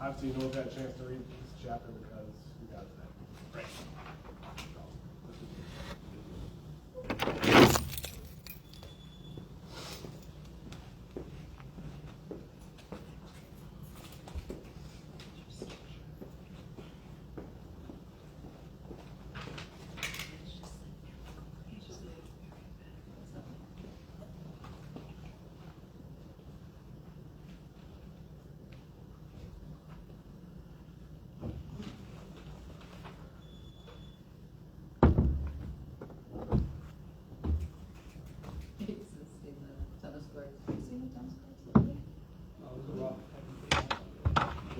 obviously you know we've had a chance to read this chapter because we got it. Right.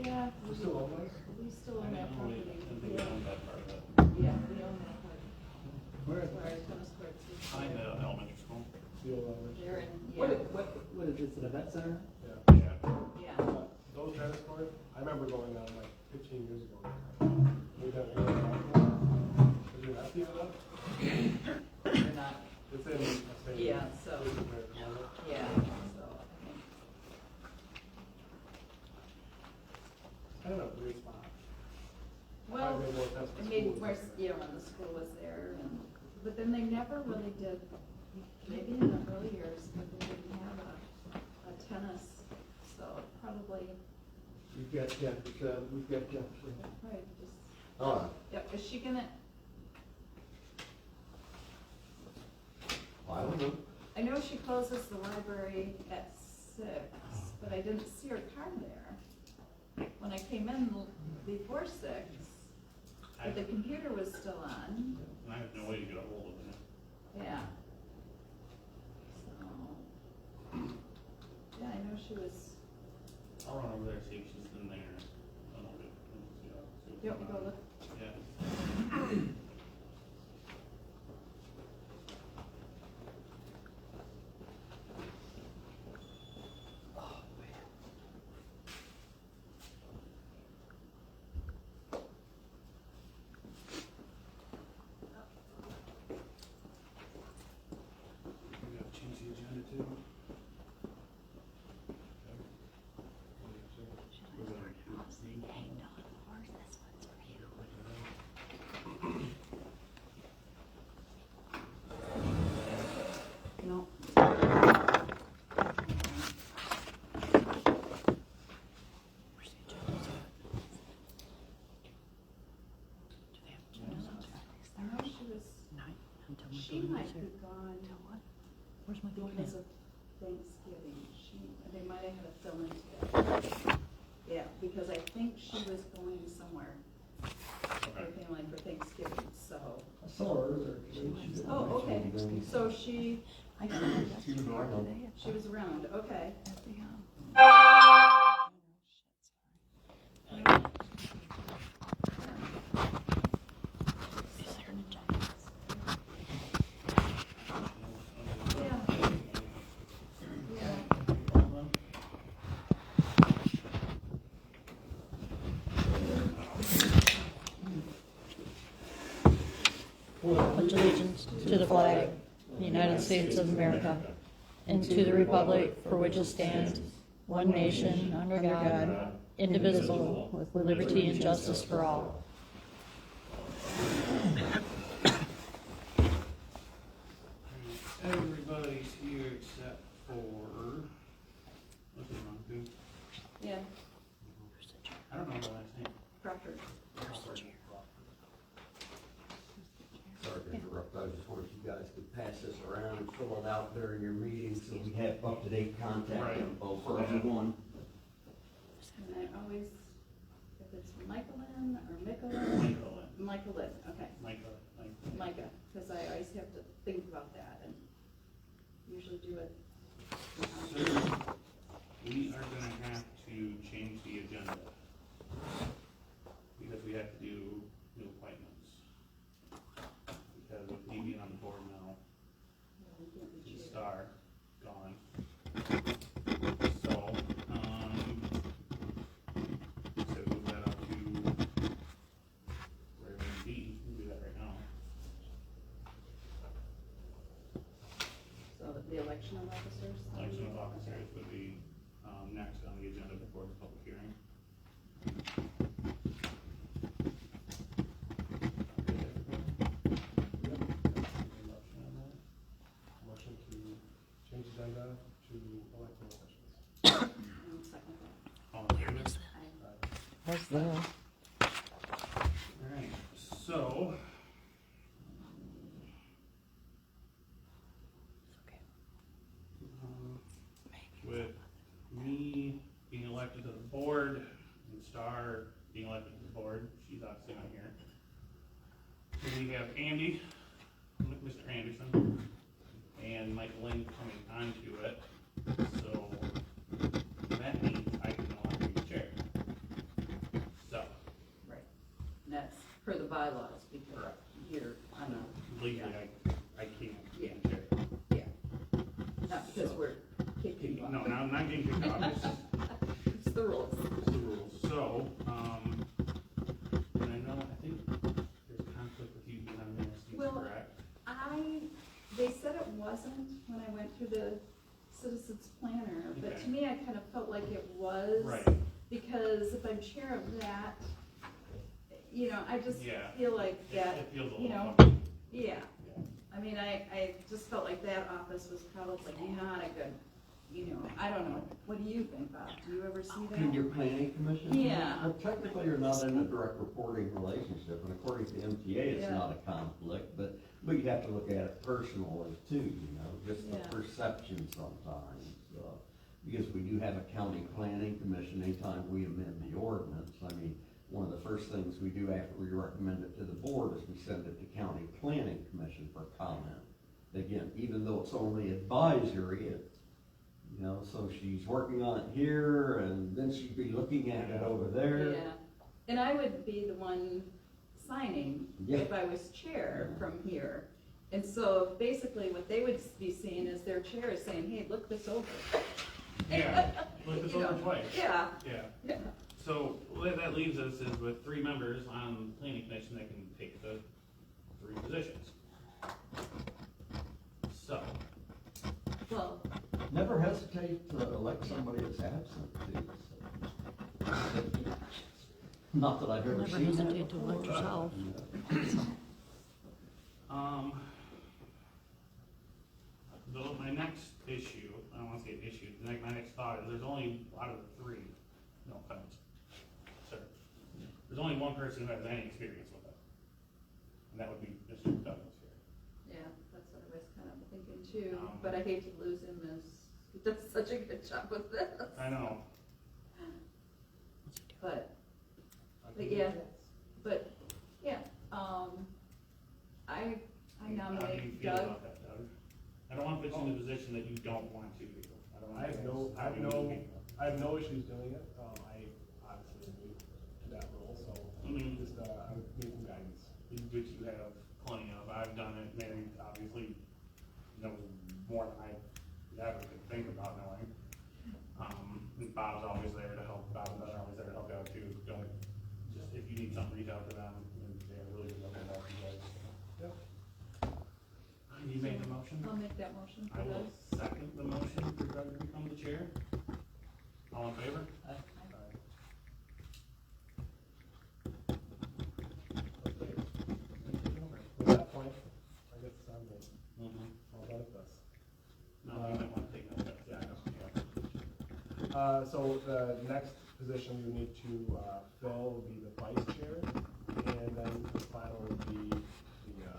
Yeah, We still own this? we still own that property. I think we Yeah, own that part of it. yeah, we own that part. Where is Where our it? tennis courts is. Behind the elementary school. The old elementary. They're in, What yeah, is this, an event center? Yeah. Yeah. yeah. Those tennis courts, I remember going on like 15 years ago. We got one on Did you have to give it up? They're not, It's in a state. Yeah, so- yeah, so I think, Kind of a weird spot. well, Probably more sense it for made schools. more, when the school was there and, but then they never really did, maybe in the early years, but they didn't have a tennis, so probably, We've got Jefferson, right, just. Oh. Yep, is she gonna, I don't know. I know she closes the library at 6, but I didn't see her car there. When I came in before 6, but the computer was still on, And I have no way to get a hold of it. yeah. So, yeah, I know she was, I'll run over there, see if she's in there. A little bit. See what's you want me to go going on. look? Yeah. We gotta change the agenda too. No. I know she might be gone Where's my because of Thanksgiving. They might have had a fill-in today. Yeah, because I think she was going somewhere, her family for Thanksgiving, so. I saw her earlier. Oh, okay, so she I got it She was around. she was around, okay. at the, Is there an agenda? Yeah. Yeah. Pledge allegiance to the flag of the United States of America and to the republic for which it stands, one nation, under God, indivisible, with liberty and justice for all. Everybody's here except for, what's his wrong, who? Yeah, I don't know the last name. Crawford. Sorry to interrupt, I just wanted you guys to pass this around and fill it out during your meeting so we have up-to-date contact Right. info for everyone. And I always, if it's Michaelin or Michelin, Michaelin, okay, Micah, because I always have to think about that and usually do it. So, we are gonna have to change the agenda. Because we have to do new appointments. Because with me being on the board now, and Star gone. So, so move that up to wherever it be, we can do that right now. So the election of officers? Election of officers would be, next on the agenda before the public hearing. Motion to change agenda to elected officials. I'll second that. All in favor? Was there? Alright, so. With me being elected to the board and Star being elected to the board, she's obviously not here. And we have Andy, Mr. Anderson, and Mike Lynn coming onto it. So that means I can no longer be chair. So, Right. And that's per the bylaws, because Correct. you're on a, legally, I can't be Yeah. chair. yeah. Not because we're kicking you off. No, I'm not getting kicked off, it's just It's the rules. it's the rules. So, and I know, I think there's conflict with you being on the MSU, Well, correct? They said it wasn't when I went through the citizens planner, but to Okay. me, I kind of felt like it was. Right. Because if I'm chair of that, you know, I just Yeah. feel like that, It feels a you little know, funky. yeah. Yeah. I mean, I just felt like that office was probably not a good, you know, I don't know. What do you think, Bob? Do you ever see that? In your planning commission? Yeah. Well, technically, you're not in a direct reporting relationship, and according to MTA, it's Yeah. not a conflict, but you'd have to look at it personally too, you know, just the Yeah. perception sometimes. Because we do have a county planning commission, anytime we amend the ordinance, I mean, one of the first things we do after we recommend it to the board is we send it to county planning commission for comment. Again, even though it's only advisory, you know, so she's working on it here, and then she'd be looking at it over there. Yeah. And I would be the one signing Yeah. if I was chair from here. And so basically what they would be seeing is their chair is saying, hey, look this over. Yeah, look, it's You know, over twice. Yeah. Yeah. Yeah. So what that leaves us is with 3 members on the planning commission that can take the 3 positions. So, Well, Never hesitate to elect somebody that's absent too. So. Not that I've ever Never seen that. hesitate to elect before. yourself. my next issue, I don't wanna say issue, my next thought is there's only, out of the 3, no offense, sir, there's only one person who has any experience with it, and that would be Mr. Douglas here. yeah, that's what I was kind of thinking too, Um, but I hate to lose him as, he does such a good job with this. I know. But, I but can yeah, do but, yeah, I How do you nominate feel Doug. about that, Doug? I don't wanna put you in a position that you don't want to do. I don't I wanna have say no, how you feel. I have no issues doing it. I obviously am new to that role, so Mhm. just, I would need some guidance. Which you have plenty of. I've done it. Mary obviously knows more than I ever could think about knowing. And Bob's always there to help. Bob and Doug are always there to help out too. Don't just if you need something, reach out to them. And they're really good at helping you guys. Yep. You make the motion. I'll make that motion I for will Doug. second the motion for Doug to become the chair. All in favor? At that point, I guess it's on me. Mm-hmm. How about this? No, you might want to take notes. Yeah, I know. Yeah. So the next position you need to fill will be the vice chair, and then the final would be the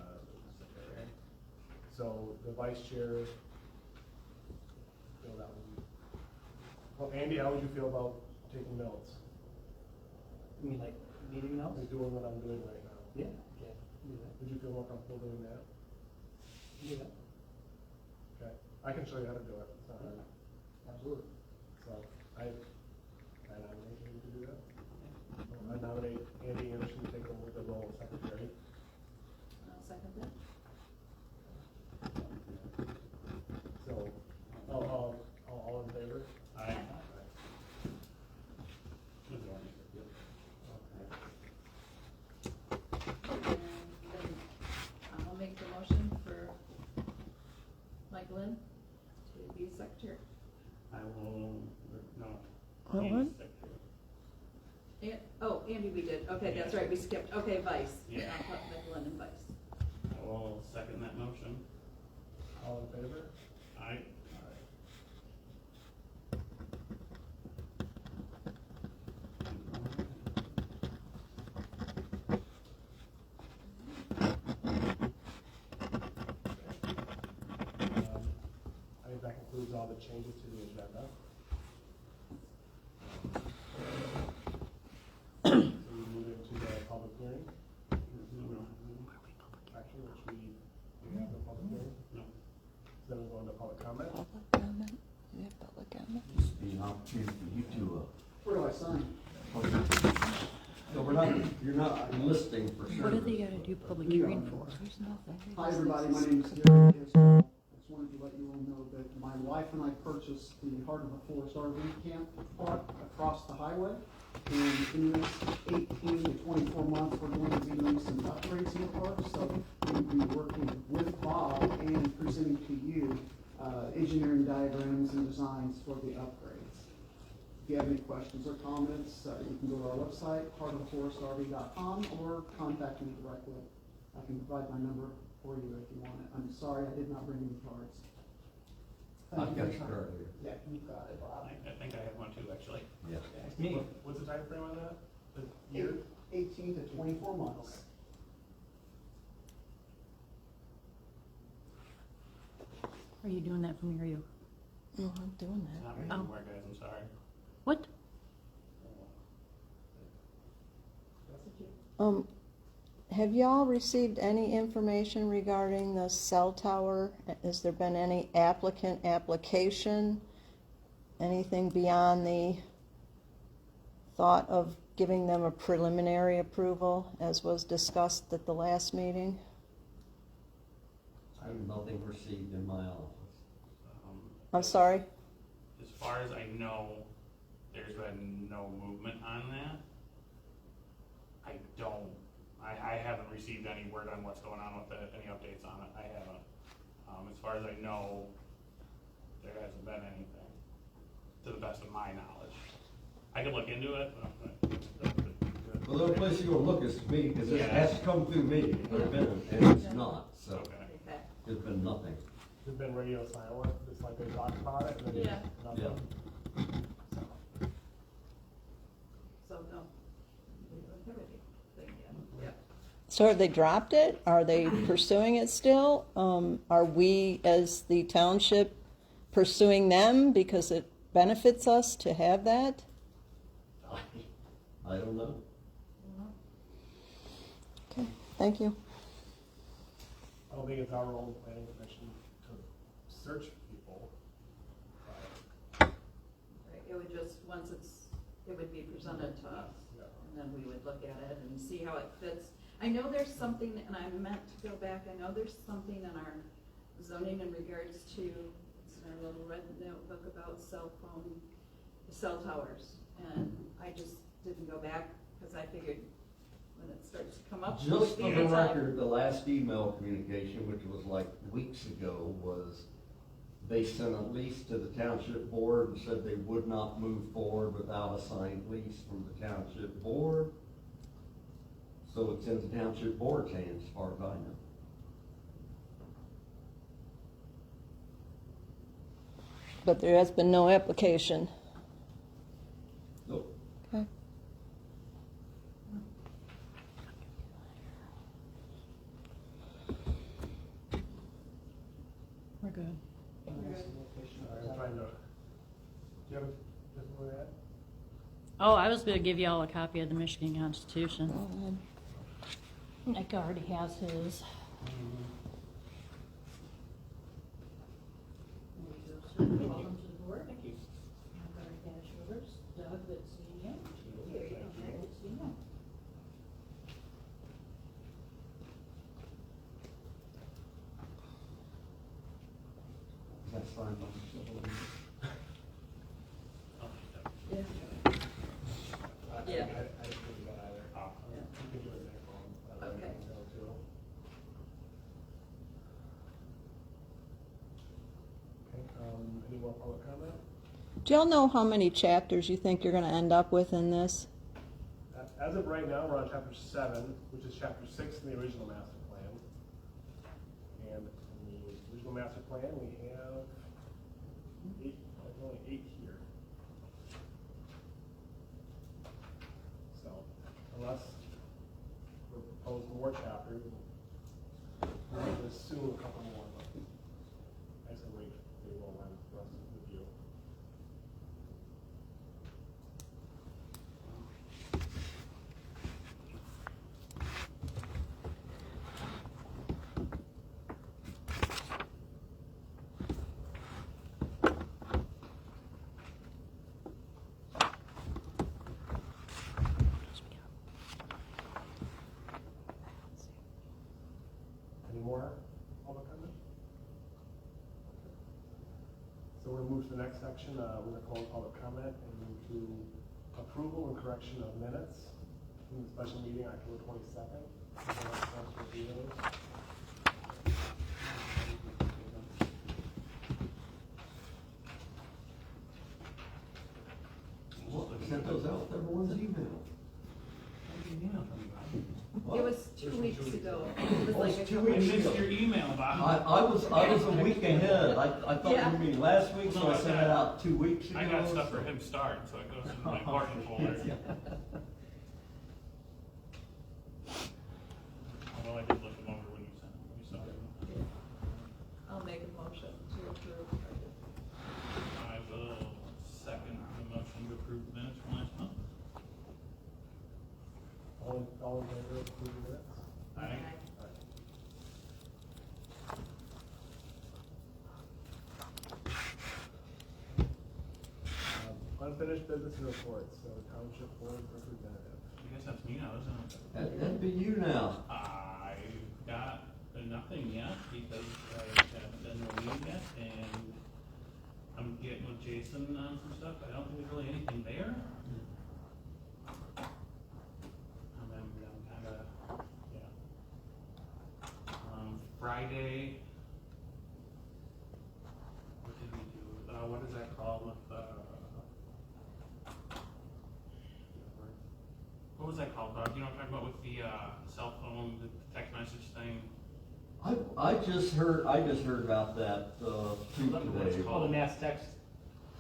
secretary. So the vice chair, fill that one. Well, Andy, how would you feel about taking notes? You mean like meeting notes? Like doing what I'm doing right now? Yeah, okay, do that, Would you feel more comfortable doing that? do that, Okay, I can show you how to do it. It's not hard. absolutely. So I nominate him to do that. I nominate Andy Anderson to take over the role of secretary. I'll second that. So, all in favor? Aye. And then I'll make the motion for Mike Lynn to be secretary. I will, no. What Andy's one? secretary. Andy, we did, okay, that's right, we skipped, okay, Vice. Yeah. I'll put Michelin and Vice. I will second that motion. All in favor? Aye. I think that concludes all the changes to the agenda. So we move into the public hearing. Actually, which we have the public hearing. No. Then we'll go into public comment. Public comment, we have public comment. Just be an opportunity for you to, Where do I sign? no, we're not, you're not enlisting for service. What do they gotta do public hearing for? There's nothing. Hi, everybody, my name is Gary Caswell. I just wanted to let you all know that my wife and I purchased the Heart of the Forest RV camp park across the highway. And in the next 18 to 24 months, we're going to be doing some upgrades in the park. So we'll be working with Bob and presenting to you engineering diagrams and designs for the upgrades. If you have any questions or comments, you can go to our website, heartoftheforestrv.com, or contact me directly. I can provide my number for you if you want it. I'm sorry I did not bring any cards. I've got your card here. Yeah, you got it, Bob. I think I have one too, actually. Yeah. Me. What's the time frame on that? The year? 18 to 24 months. Are you doing that for me, or are you? No, I'm doing It's not that. me Oh, anymore, guys, I'm sorry. what? Have y'all received any information regarding the cell tower? Has there been any applicant application? Anything beyond the thought of giving them a preliminary approval, as was discussed at the last meeting? I have nothing received in my office. I'm sorry? As far as I know, there's been no movement on that. I haven't received any word on what's going on with it, any updates on it, I haven't. As far as I know, there hasn't been anything, to the best of my knowledge. I could look into it, but Well, the only place you're gonna look is to me, because it Yeah. has to come through me, and it's not, so okay. Okay. there's been nothing. There's been radio silent, just like they talked about it, and then Yeah. nothing. So, no. Thing yet. Yeah. So have they dropped it? Are they pursuing it still? Are we, as the township, pursuing them because it benefits us to have that? I don't know. Okay, thank you. I don't think it's our role, planning commission, to search people. Right, it would just, it would be presented to us, Yeah. and then we would look at it and see how it fits. I know there's something, and I meant to go back, I know there's something in our zoning in regards to, it's in our little red notebook about cell towers, and I just didn't go back, because I figured when it starts to come up. Just for it'd the be time. record, the last email communication, which was like weeks ago, was they sent a lease to the township board and said they would not move forward without a signed lease from the township board. So it's in the township board's hands, as far as I know. But there has been no application. So Okay. We're good. All right, I'm trying to, do you have a, with that? Oh, I was gonna give you all a copy of the Michigan Constitution. Go ahead. Nick already has his. Welcome to the board. Thank you. Barry Shoulders, Doug, good seeing you. Here you go, Mary, good seeing you. that's fine. Yeah. I Yeah. didn't do that either. Yeah. You can do it in their phone. Okay. Too. Okay, any more public comment? Do y'all know how many chapters you think you're gonna end up with in this? as of right now, we're on chapter 7, which is chapter 6 in the original master plan. And in the original master plan, we have 8, there's only 8 here. So, unless we propose more chapters, we might assume a couple more, but I said wait, they will run the rest with you. Any more public comment? So we're gonna move to the next section. We're gonna close public comment and move to approval and correction of minutes from the special meeting October 22nd. Anyone else wants to review those? Well, I sent those out with everyone's email. It was 2 weeks ago. It was like a two couple I weeks weeks. missed your email, Bob. I was a week ahead. I thought Yeah. you were meeting last week, so I sent it out 2 weeks ago. I got stuff for him start, so it goes in my important folder. Although I did look them over when you saw them. I'll make a motion to approve. I will second the motion to approve the minutes from last month. All in favor of approving minutes? Aye. Unfinished business and reports, so township board representative. I guess that's me now, isn't it? That'd be you now. I've got nothing yet because I haven't done the meeting yet, and I'm getting with Jason on some stuff. I don't think there's really anything there. I'm kinda, yeah. Friday, what did we do? What is that called with, what was that called, Bob? You know what I'm talking about with the, cell phone, the text message thing? I just heard about that, too What it's today. called. mass text.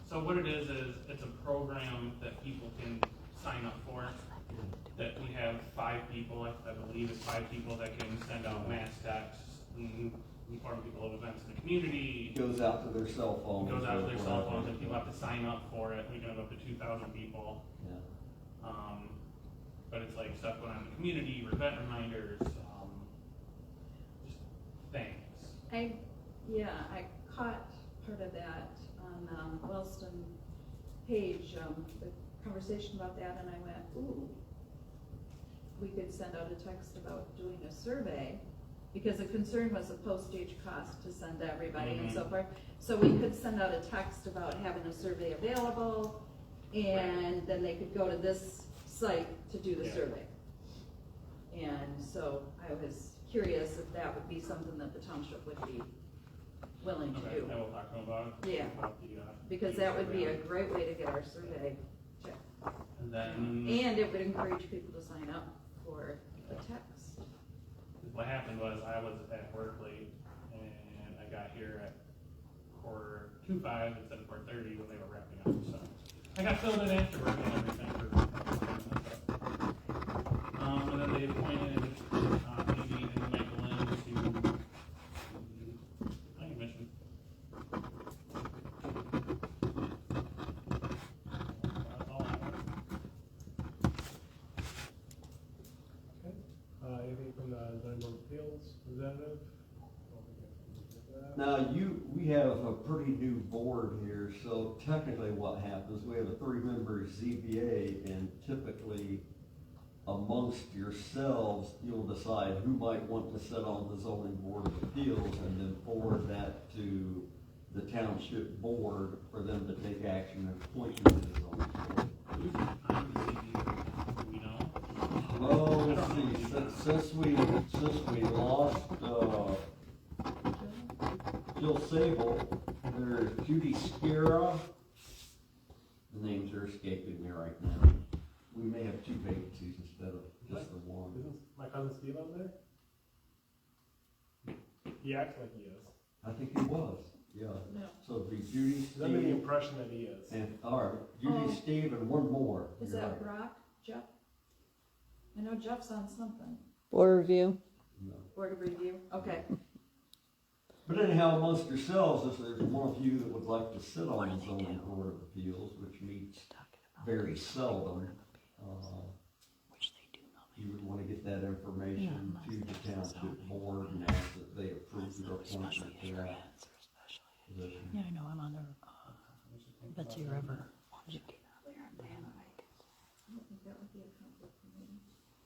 So what it is it's a program that people can sign up for. That we have 5 people, I believe it's 5 people that can send out mass texts, and inform people of events in the community. It goes out to their cell It phones. goes out to their cell or phones, and whatever. people have to sign up for it. We can have up to 2,000 people. Yeah. But it's like stuff going on in the community, event reminders, just things. I caught part of that on Wellston page, the conversation about that, and I went, ooh, we could send out a text about doing a survey, because the concern was the postage cost to send to everybody and so forth. So we could send out a text about having a survey available, and then they could go to this site to do the Yeah. survey. And so I was curious if that would be something that the township would be willing to Okay, do. I will talk to them about it. Yeah. About the, Because that would be a great way to get our survey checked. And then, And it would encourage people to sign up for the text. what happened was I was at work late, and I got here at 4:25 instead of 4:30 when they were wrapping up, so. I got filled in afterward and everything for. And then they appointed, Amy and Michael Lynn to the planning commission. That's all I have. Okay. Anything from the zoning board of appeals representative? I don't think I can do that. Now, we have a pretty new board here, so technically what happens, we have a 3-member ZBA, and typically amongst yourselves, you'll decide who might want to sit on the zoning board of appeals, and then forward that to the township board for them to take action and appoint you to the zoning board. Who's on the ZBA? Do we know? Well, let's see, since we lost, Jill Sable, there's Judy Skira, the names are escaping me right now. We may have 2 vacancies instead of just the one. Isn't my cousin Steve over there? He acts like he is. I think he was, yeah. No. So it'd be Judy, He's under the Steve, impression that he is. and, all right, Judy, Oh. Steve, and one more. Is You're that right. Brock, Jeff? I know Jeff's on something. Board review. No. Board of Review, okay. But anyhow, amongst yourselves, if there's one of you that would like to sit on the zoning board of appeals, which meets very seldom, you would want to get that information to the township board and ask that they approve your appointment to that position. Yeah, I know, I'm on there, Betsy River. I don't think that would be a conflict for me.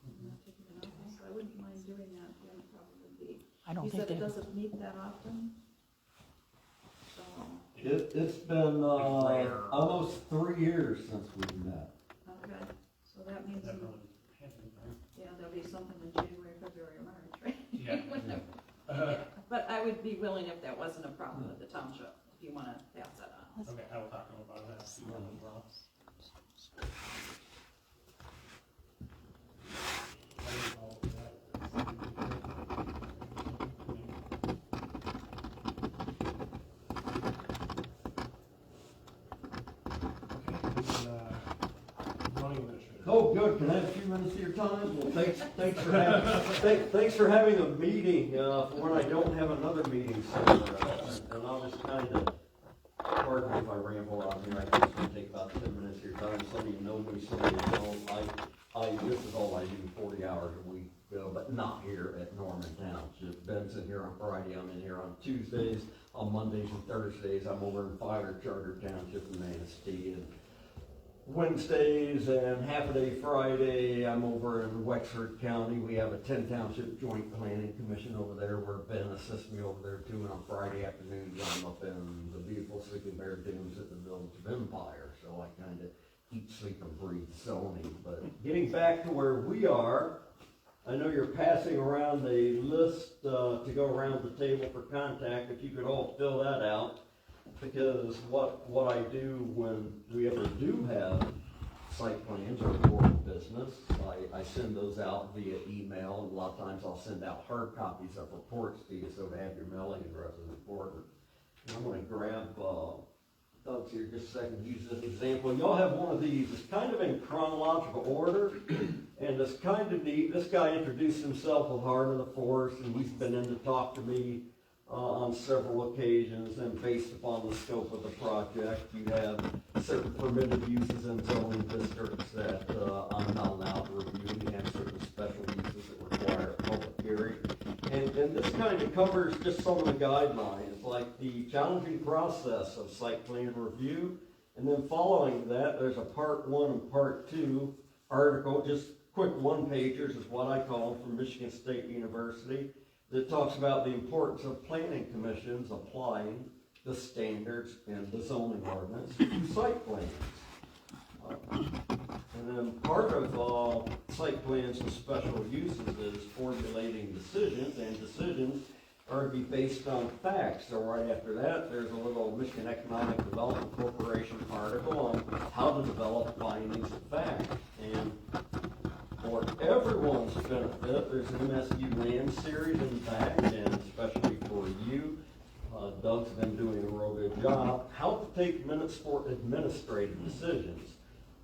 I'm not taking an office, so I wouldn't mind doing that, then it probably would be. I don't You think said it they, doesn't meet that often? So, It's been, almost 3 years since we've met. okay, so that means, That really happened, right? yeah, there'll be something in January, February, or March, right? Yeah. But I would be willing if that wasn't a problem with the township, if you wanna pass that on. Okay, I will talk to him about that as well. Oh, good, can I have a few minutes of your time? Well, thanks for having a meeting, for when I don't have another meeting, so, and I'll just kind of, pardon me if I ramble on here, I think it's gonna take about 10 minutes of your time, some of you know me, some of you don't, this is all I do, 40 hours a week, but not here at Norman Township. Ben's in here on Friday, I'm in here on Tuesdays, on Mondays and Thursdays, I'm over in Fire Charter Township in Manistee, and Wednesdays and half a day Friday, I'm over in Wexford County. We have a 10 township joint planning commission over there where Ben assists me over there too. And on Friday afternoons, I'm up in the beautiful Sleeping Bear Dunes at the Village of Empire. So I kind of eat, sleep, and breathe zoning. But getting back to where we are, I know you're passing around a list to go around the table for contact. If you could all fill that out. Because what I do when we ever do have site plans or board business, I send those out via email, and a lot of times I'll send out hard copies of reports to you, so to have your mailing address is important. And I'm gonna grab Doug's here just a second, use this example. Y'all have one of these, it's kind of in chronological order, and it's kind of neat. This guy introduced himself with Heart of the Forest, and he's been in to talk to me on several occasions, and based upon the scope of the project, you have certain permitted uses in zoning districts that I'm not allowed to review. You have certain special uses that require a public hearing. And this kind of covers just some of the guidelines, like the challenging process of site plan review. And then following that, there's a part 1 and part 2 article, just quick one-pagers is what I call them, from Michigan State University, that talks about the importance of planning commissions applying the standards in the zoning ordinance to site plans. And then part of site plans and special uses is formulating decisions, and decisions are to be based on facts. So right after that, there's a little Michigan Economic Development Corporation article on how to develop findings of fact. And for everyone's benefit, there's an MSU land series in back, and especially for you, Doug's been doing a real good job, how to take minutes for administrative decisions.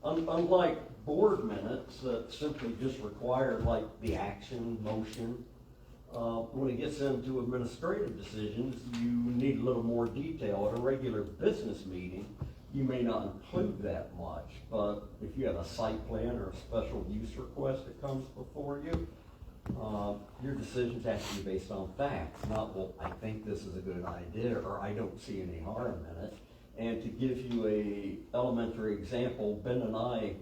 Unlike board minutes that simply just require like the action, motion, when it gets into administrative decisions, you need a little more detail. At a regular business meeting, you may not include that much, but if you have a site plan or a special use request that comes before you, your decisions have to be based on facts, not, well, I think this is a good idea, or I don't see any harm in it. And to give you a elementary example, Ben and I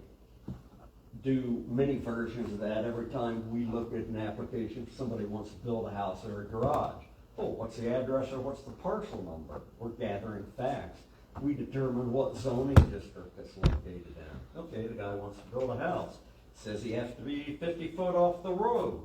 do many versions of that every time we look at an application. If somebody wants to build a house or a garage, oh, what's the address or what's the parcel number? We're gathering facts. We determine what zoning district it's located in. Okay, the guy wants to build a house. Says he has to be 50 foot off the road.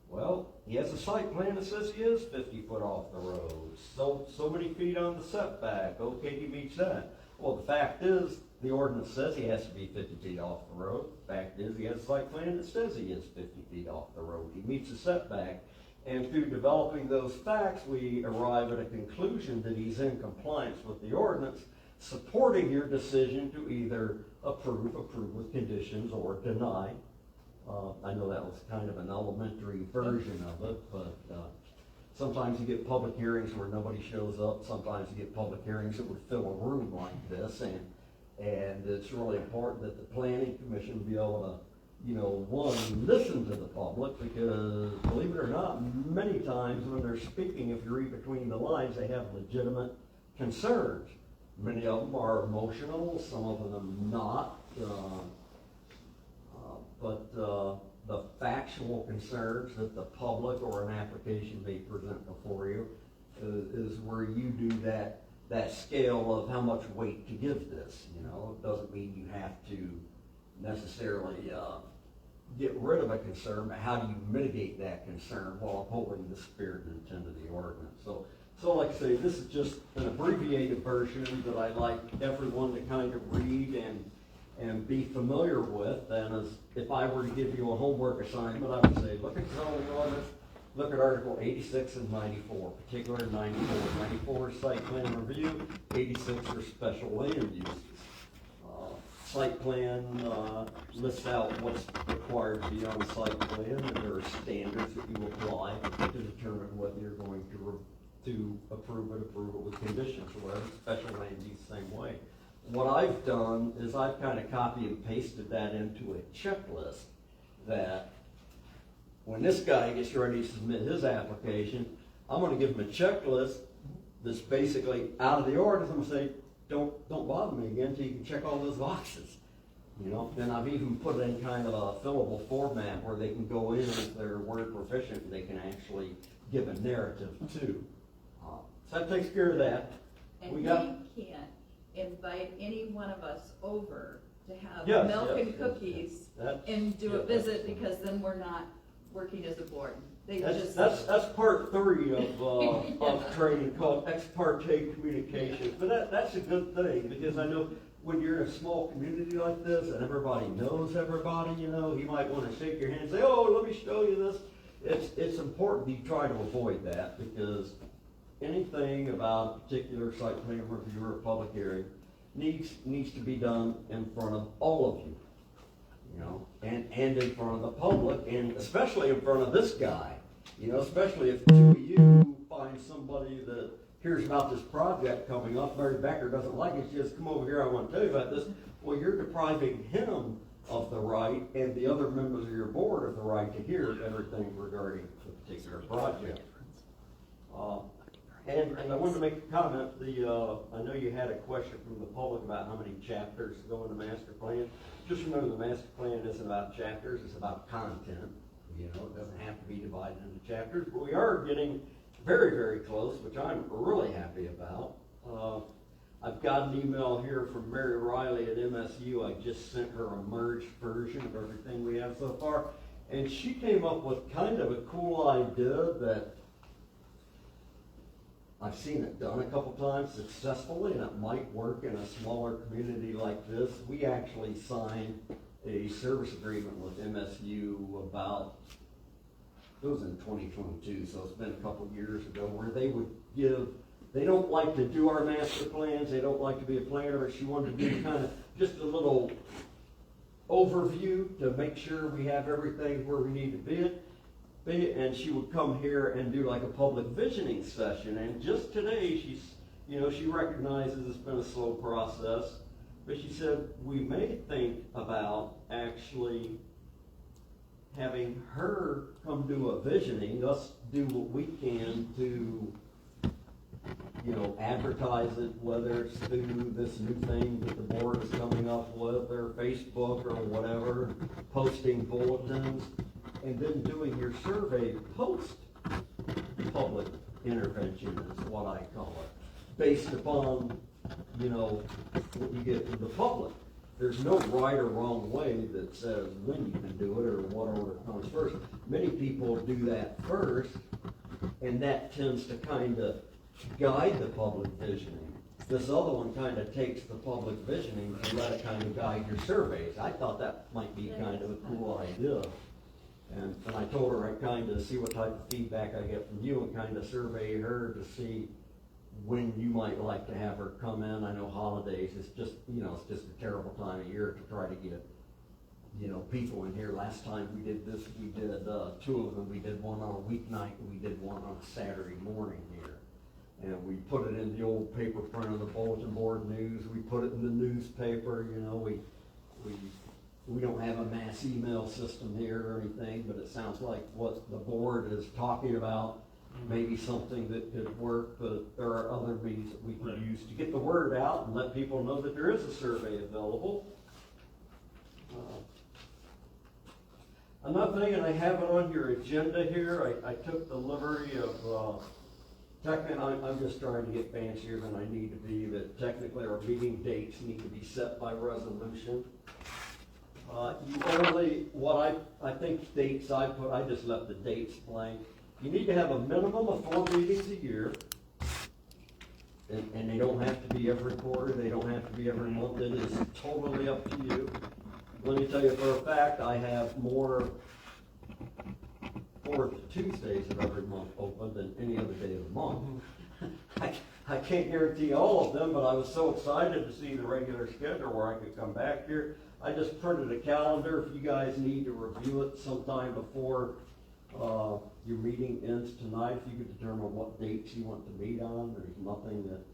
Well, he has a site plan that says he is 50 foot off the road. So many feet on the setback. Okay, he meets that. Well, the fact is, the ordinance says he has to be 50 feet off the road. Fact is, he has a site plan that says he is 50 feet off the road. He meets the setback. And through developing those facts, we arrive at a conclusion that he's in compliance with the ordinance, supporting your decision to either approve with conditions, or deny. I know that was kind of an elementary version of it, but sometimes you get public hearings where nobody shows up. Sometimes you get public hearings that would fill a room like this, and it's really important that the planning commission be able to, one, listen to the public, because believe it or not, many times when they're speaking, if you read between the lines, they have legitimate concerns. Many of them are emotional, some of them not. But the factual concerns that the public or an application may present before you is where you do that scale of how much weight to give this. It doesn't mean you have to necessarily get rid of a concern, but how do you mitigate that concern while upholding the spirit and intent of the ordinance? So like I say, this is just an abbreviated version that I'd like everyone to kind of read and be familiar with. And as if I were to give you a homework assignment, I would say, look at zoning ordinance, look at Article 86 and 94, particular 94. 94 is site plan review, 86 are special land uses. Site plan lists out what's required to be on the site plan, and there are standards that you apply to determine whether you're going to approve it with conditions, or whatever. Special land use, same way. What I've done is I've kind of copy and pasted that into a checklist that when this guy gets ready to submit his application, I'm going to give him a checklist that's basically out of the ordinance. I'm going to say, don't bother me again until you can check all those boxes. Then I've even put it in kind of a fillable format where they can go in, if they're word proficient, and they can actually give a narrative too. So that takes care of that. And he can't invite any one of us over to have Yes, milk yes, and yes, cookies yes. and do a Yeah, visit, because then we're not working as a board. They just. That's part 3 of training, called ex parte communication. But that's a good thing, because I know when you're in a small community like this and everybody knows everybody, he might want to shake your hand and say, oh, let me show you this. It's important you try to avoid that, because anything about a particular site plan review or public hearing needs to be done in front of all of you. And in front of the public, and especially in front of this guy. Especially if 2 of you find somebody that hears about this project coming up, Mary Becker doesn't like it, she says, come over here, I want to tell you about this. Well, you're depriving him of the right, and the other members of your board of the right to hear everything regarding the particular project. And I wanted to make a comment. I know you had a question from the public about how many chapters go in the master plan. Just remember, the master plan isn't about chapters, it's about content. It doesn't have to be divided into chapters, but we are getting very, very close, which I'm really happy about. I've got an email here from Mary Reilly at MSU. I just sent her a merged version of everything we have so far, and she came up with kind of a cool idea that I've seen it done a couple times successfully, and it might work in a smaller community like this. We actually signed a service agreement with MSU about, it was in 2022, so it's been a couple years ago, where they would give, they don't like to do our master plans, they don't like to be a planner, but she wanted to do kind of just a little overview to make sure we have everything where we need to be, and she would come here and do like a public visioning session. And just today, she recognizes it's been a slow process, but she said we may think about actually having her come do a visioning, us do what we can to, advertise it, whether it's through this new thing that the board is coming up with, or Facebook or whatever, posting bulletins, and then doing your survey post-public intervention is what I call it, based upon, what you get from the public. There's no right or wrong way that says when you can do it or what order comes first. Many people do that first, and that tends to kind of guide the public visioning. This other one kinda takes the public visioning and let it kinda guide your surveys. I thought that might be kind of a cool idea. And I told her I'd kinda see what type of feedback I get from you and kinda survey her to see when you might like to have her come in. I know holidays, it's just, it's just a terrible time of year to try to get, people in here. Last time we did this, we did, 2 of them. We did one on a weeknight and we did one on a Saturday morning here. And we put it in the old paper print of the bulletin board news. We put it in the newspaper, we don't have a mass email system here or anything, but it sounds like what the board is talking about, maybe something that could work, but there are other means that we could use to get the word out and let people know that there is a survey available. Another thing, and I have it on your agenda here, I took the liberty of, technically, I'm just trying to get fancier than I need to be, that technically our meeting dates need to be set by resolution. I think dates I just left the dates blank. You need to have a minimum of 4 meetings a year, and they don't have to be every quarter, they don't have to be every month, it is totally up to you. Let me tell you for a fact, I have more 4th Tuesdays of every month open than any other day of the month. I can't guarantee all of them, but I was so excited to see the regular schedule where I could come back here. I just printed a calendar. If you guys need to review it sometime before your meeting ends tonight, if you could determine what dates you want to meet on. There's nothing that,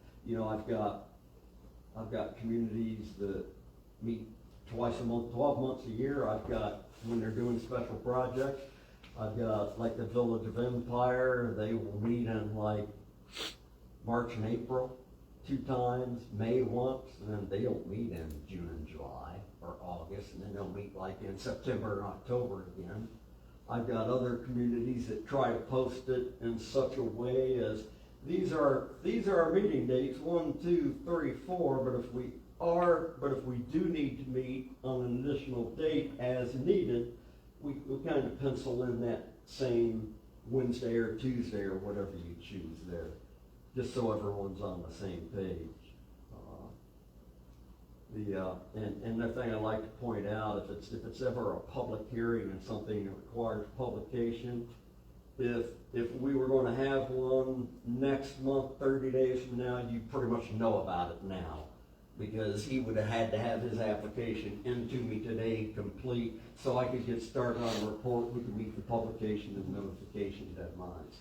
I've got communities that meet twice a month, 12 months a year. I've got, when they're doing special projects, I've got like the Village of Empire, they will meet in like March and April 2 times, May once, and then they don't meet in June and July or August, and then they'll meet like in September and October again. I've got other communities that try to post it in such a way as these are our meeting dates, 1, 2, 3, 4, but if we do need to meet on an additional date as needed, we kind of pencil in that same Wednesday or Tuesday or whatever you choose there, just so everyone's on the same page. And the thing I'd like to point out, if it's ever a public hearing and something that requires publication, if we were going to have one next month, 30 days from now, you pretty much know about it now, because he would have had to have his application into me today complete, so I could get started on a report. We could meet the publication and notification deadlines.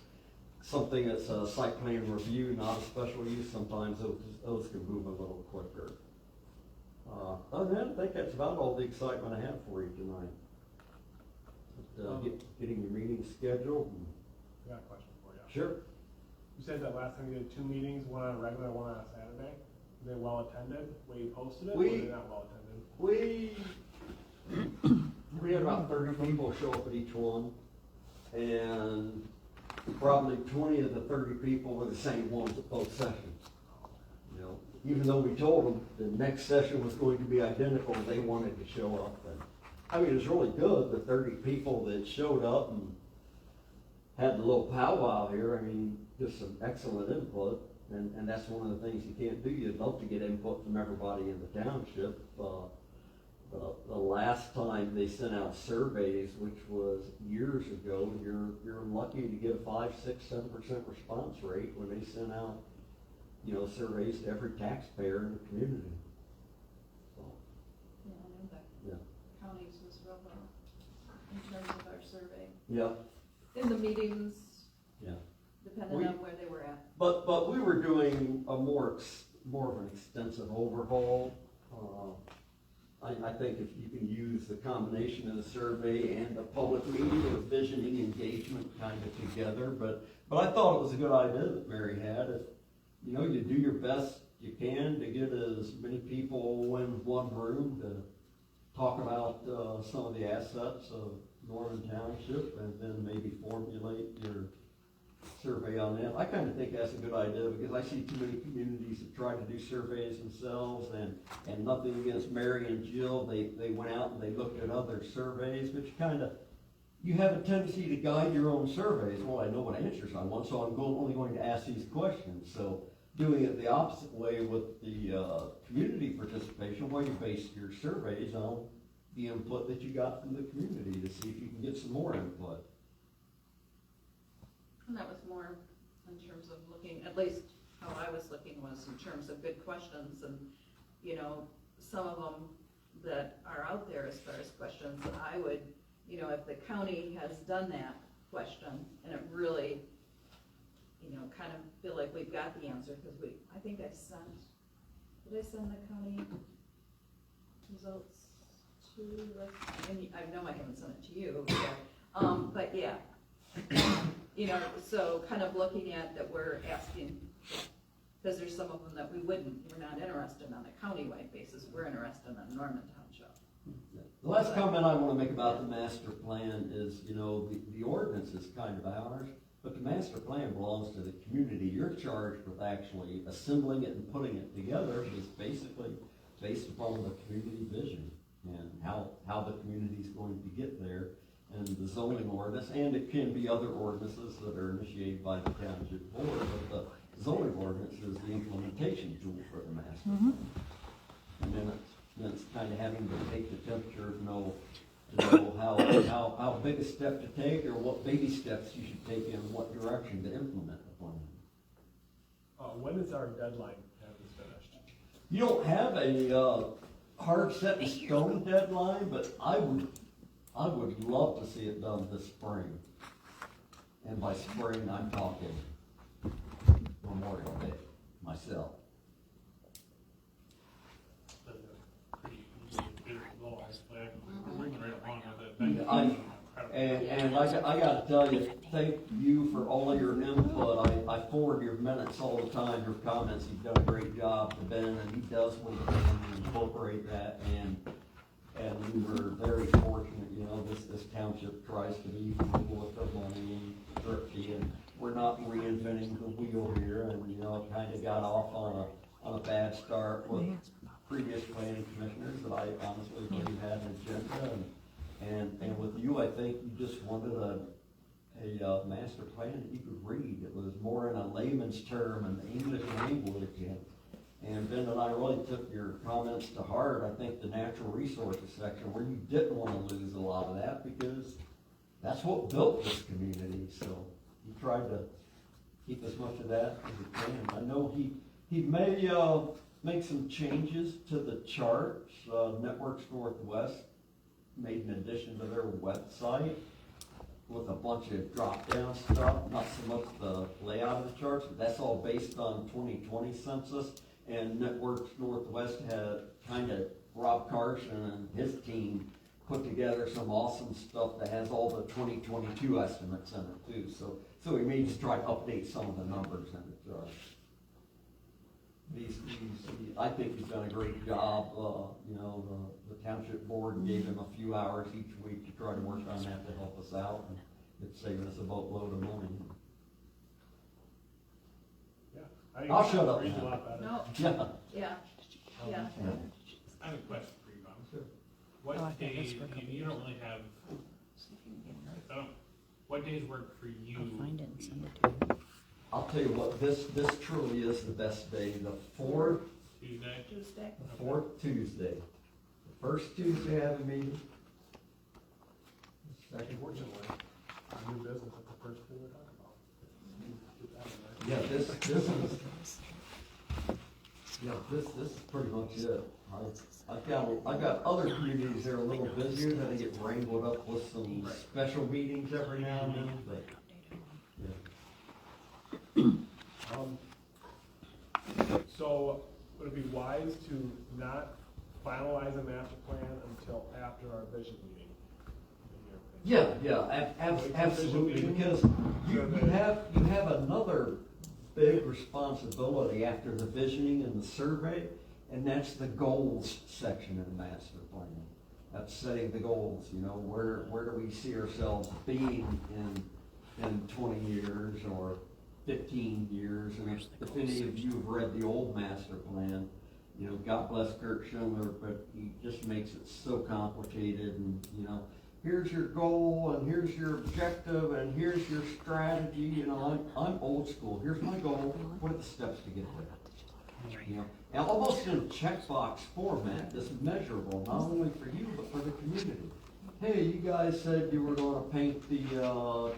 Something that's a site plan review, not a special use, sometimes those can move a little quicker. Other than that, I think that's about all the excitement I have for you tonight. Getting your meeting scheduled. I got a question for you. Sure. You said that last time you did 2 meetings, one on a regular, one on a Saturday. Were they well attended? Were you posted it? Or were they not well attended? We had about 30 people show up at each one, and probably 20 of the 30 people were the same ones at both sessions. Even though we told them the next session was going to be identical, they wanted to show up. And I mean, it was really good, the 30 people that showed up and had the little powwow here. I mean, just some excellent input, and that's one of the things you can't do. You'd love to get input from everybody in the township. The last time they sent out surveys, which was years ago, you're lucky to get a 5, 6, 7% response rate when they sent out surveys to every taxpayer in the community. So, Yeah, I know that. yeah. Counties was real well in terms of our survey. Yeah. In the meetings, Yeah. depending on where they were at. But we were doing a more of an extensive overhaul. I think if you can use the combination of the survey and the public meeting or visioning engagement kind of together, but I thought it was a good idea that Mary had. You do your best you can to get as many people in one room to talk about some of the assets of Northern Township, and then maybe formulate your survey on that. I kind of think that's a good idea, because I see too many communities that try to do surveys themselves, and nothing against Mary and Jill. They went out and they looked at other surveys, but you have a tendency to guide your own surveys. Well, I know what answers I want, so I'm only going to ask these questions. So doing it the opposite way with the, community participation, where you base your surveys on the input that you got from the community to see if you can get some more input. And that was more in terms of looking, at least how I was looking was in terms of good questions and, you know, some of them that are out there as far as questions that I would, you know, if the county has done that question and it really, you know, kind of feel like we've got the answer, because I think I sent, did I send the county results to, and I know I haven't sent it to you, but yeah. You know, so kind of looking at that we're asking, because there's some of them that we're not interested on a countywide basis, we're interested in Norman Township. The last comment I wanna make about the master plan is, you know, the ordinance is kind of ours, but the master plan belongs to the community. You're charged with actually assembling it and putting it together. It's basically based upon the community vision and how the community's going to get there. And the zoning ordinance, and it can be other ordinances that are initiated by the township board, but the zoning ordinance is the implementation tool for the master plan. And then it's kind of having to take the temperature to know how big a step to take, or what baby steps you should take in what direction to implement the plan. When is our deadline to have this finished? You don't have a hard set in stone deadline, but I would love to see it done this spring. And by spring, I'm talking Memorial Day, myself. That's a pretty good goal, actually. I'm moving right along with it. Thank you. And I gotta tell you, thank you for all of your input. I forward your minutes all the time, your comments. You've done a great job to Ben, and he does what he can to incorporate that. And we were very fortunate, you know, this township tries to be frugal with their money and thrifty, and we're not reinventing the wheel here, and, you know, it kind of got off on a bad start with previous planning commissioners that I honestly believe had an agenda, and with you, I think you just wanted a master plan that you could read. It was more in a layman's term and English language, and Ben and I really took your comments to heart. I think the natural resources section, where you didn't want to lose a lot of that, because that's what built this community. So you tried to keep as much of that as you can. I know he may make some changes to the charts. Networks Northwest made an addition to their website with a bunch of drop-down stuff, not so much the layout of the charts, but that's all based on 2020 census. And Networks Northwest had kind of Rob Carson and his team put together some awesome stuff that has all the 2022 estimates in it too. So we may just try to update some of the numbers in it. I think he's done a great job. You know, the township board gave him a few hours each week to try to work on that to help us out, and it's saving us a boatload of money. I'll shut up now. No, Yeah. yeah. I have a question for you, Bob. Sure. What days, and you don't really have, what days work for you? I'll find it and send it to you. I'll tell you what, this truly is the best day. The fourth Tuesday? Tuesday. The first Tuesday I have a meeting. The second. Unfortunately, our new business at the first thing we're talking about. Yeah, this is pretty much it. I've got other communities that are a little busier, that I get wrangled up with some special meetings every now and then, but, yeah. So would it be wise to not finalize a master plan until after our vision meeting? Absolutely, because you have another big responsibility after the visioning and the survey, and that's the goals section of the master plan. That's setting the goals, you know, where do we see ourselves being in 20 years or 15 years, and if any of you have read the old master plan, you know, God bless Kurt Schindler, but he just makes it so complicated, and, you know, here's your goal, and here's your objective, and here's your strategy, you know, I'm old school, here's my goal, what are the steps to get there? You know, and almost in a checkbox format, that's measurable, not only for you, but for the community. Hey, you guys said you were gonna paint the,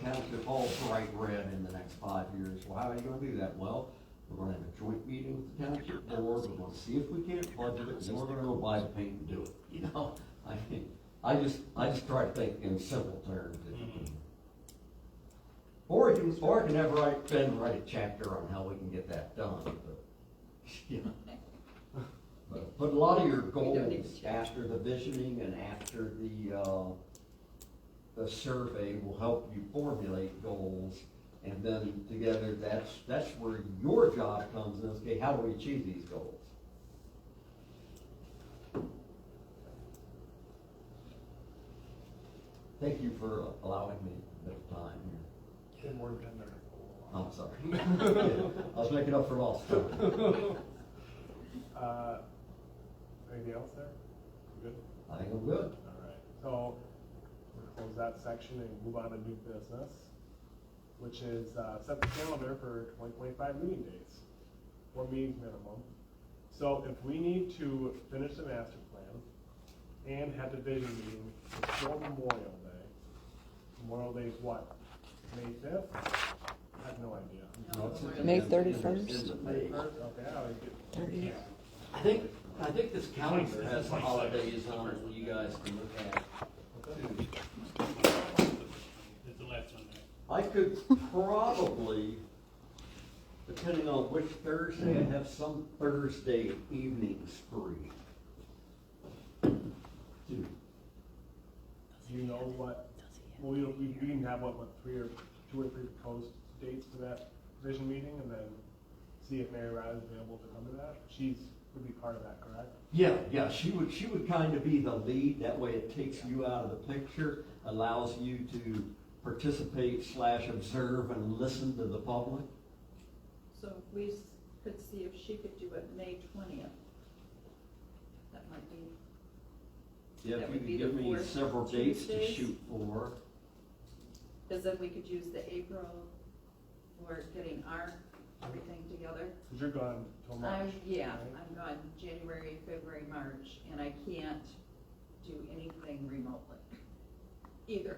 township hall bright red in the next 5 years, well, how are you gonna do that? Well, we're gonna have a joint meeting with the township board, we're gonna see if we can't budget it, and then we're gonna go buy the paint and do it, you know? I just try to think in simple terms. Or you can have Ben write a chapter on how we can get that done, but, you know. But a lot of your goals after the visioning and after the survey will help you formulate goals. And then together, that's where your job comes in, okay, how do we achieve these goals? Thank you for allowing me a bit of time here. Get more than there. I'm sorry. I was making up for lost time. Anything else there? You good? I think I'm good. All right, so we'll close that section and move on to new business, which is set the calendar for 2025 meeting dates, 4 meetings minimum. So if we need to finish the master plan and have the vision meeting before Memorial Day, Memorial Day is what, May 5th? I have no idea. No, it's May in- 31st. it's in May. First? Okay, I always get. I think this calendar has the holidays on it that you guys can look at. It's the last Sunday. I could probably, depending on which Thursday, I have some Thursday evenings free. Do you know what, well, we can have what, 2 or 3 proposed dates for that vision meeting, and then see if Mary Reilly is available to come to that? Would be part of that, correct? Yeah, she would kind of be the lead, that way it takes you out of the picture, allows you to participate / observe and listen to the public. So if we could see if she could do it May 20th, that might be, Yeah, That if you would could be give the me 4 several dates to Tuesdays. shoot for. because then we could use the April for getting everything together. Because you're gone till March. Yeah, right? I'm gone January, February, March, and I can't do anything remotely either.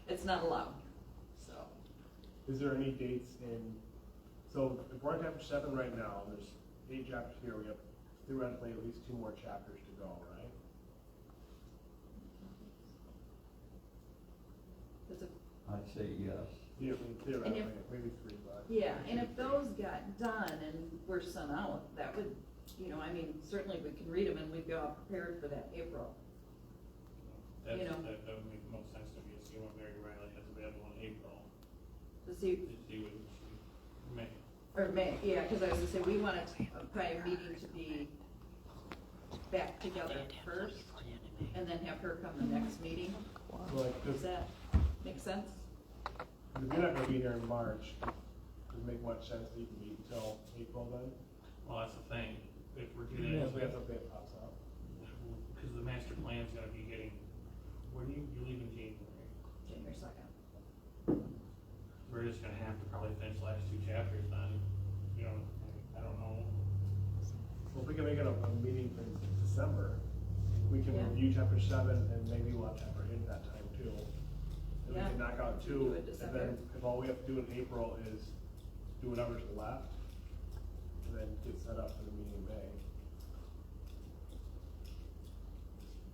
It's not allowed, so. Is there any dates so if we're on chapter 7 right now, there's 8 chapters here, we have theoretically at least 2 more chapters to go, right? It's a I'd say yes. Yeah, I mean, theoretically, maybe 3, but. Yeah, and if those got done and were sent out, that would, I mean, certainly we can read them and we'd be all prepared for that April. That You know. would make the most sense to me, to see what Mary Reilly has available in April, To see, to see what she may. or May, yeah, because I was gonna say, we wanted a prior meeting to be back together first, and then have her come the next meeting. So like, Does that make sense? if you're not gonna be here in March, does it make much sense that you can meet until April then? Well, that's the thing, if we're getting, Unless we have something that pops up. because the master plan's gonna be getting, when you leave in January, January 2nd. we're just gonna have to probably finish the last 2 chapters then, I don't know. Well, if we can make it a meeting for December, we can Yeah. review chapter 7, and maybe we'll have chapter 8 at that time too. And we Yeah. can knock out Do 2, it and December. then if all we have to do in April is do whatever's left, and then get set up for the meeting in May.